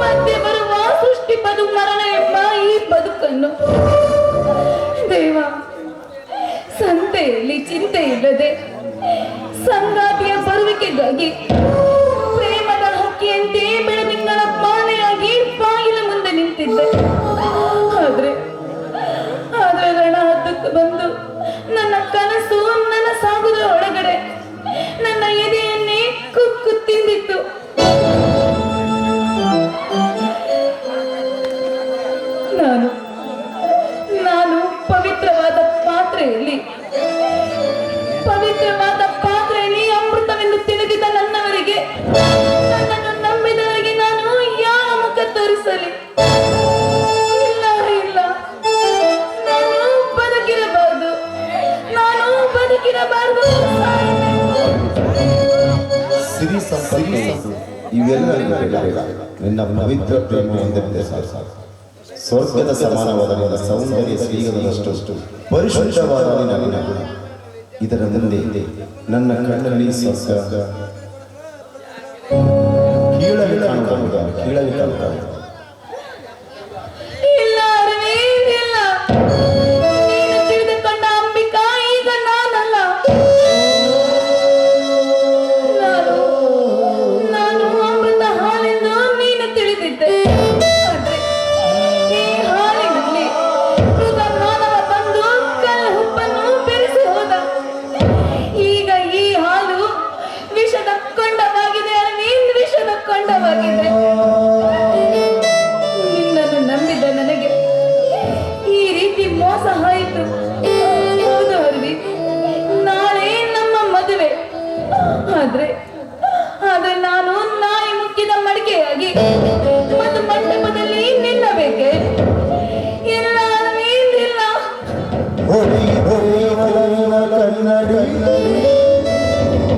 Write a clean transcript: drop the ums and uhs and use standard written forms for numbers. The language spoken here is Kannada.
ಮತ್ತೆ ಬರುವ ಸೃಷ್ಟಿ ಮರಣ ಎಂಬ ಈ ಬದುಕನ್ನು ದೇವ ಸಂತೆಯಲ್ಲಿ ಚಿಂತೆ ಇಲ್ಲದೆ ಸಂಗಾತಿಯ ಬರುವಿಕೆಗಾಗಿ ಪ್ರೇಮದ ಹಕ್ಕಿಯಂತೆ ಬೆಳದಿಂಗಳ ಬಾಳೆಯಾಗಿ ಬಾಗಿಲ ಮುಂದೆ ನಿಂತಿದ್ದೆ. ಆದ್ರೆ ರಣ ಹತ್ತಕ್ಕೆ ಬಂದು ನನ್ನ ಕನಸು ನನ್ನ ಸಾಗುದ ಒಳಗಡೆ ನನ್ನ ಎದೆಯನ್ನೇ ಕುಕ್ಕು ತಿಂದಿತ್ತು. ನಾನು ಪವಿತ್ರವಾದ ಪಾತ್ರೆಯಲ್ಲಿ ಅಮೃತವೆಂದು ತಿಳಿದಿದ್ದ ನನ್ನವರಿಗೆ, ನನ್ನನ್ನು ನಂಬಿದವರಿಗೆ ನಾನು ಯಾವ ಮುಖ ತೋರಿಸಲಿ? ಇಲ್ಲ, ನಾನು ಬದುಕಿರಬಾರದು. ಸಿರಿ ಸಂಪತ್ತು ಇವೆಲ್ಲ ನಿನ್ನ ಪವಿತ್ರ ಪ್ರೇಮ ಹೊಂದಿದೆ. ಸ್ವರ್ಗದ ಸಮಾನವಾದ ನಿನ್ನ ಸೌಂದರ್ಯ ಶ್ರೀಗದಷ್ಟು ಪರಿಶುದ್ಧವಾದ ನಿನ್ನ ಗುಣ ಇದರ ಮುಂದೆ ನನ್ನ ಕಣ್ಣಲ್ಲಿ ಸ್ವರ್ಗ ಕೀಳಲಿ ಕಾಣುವುದು. ನಿನ್ನನ್ನು ನಂಬಿದ ನನಗೆ ಈ ರೀತಿ ಮೋಸ ಆಯಿತು. ಹೌದು ಅರ್ವಿ, ನಾಳೆ ನಮ್ಮ ಮದುವೆ. ಆದ್ರೆ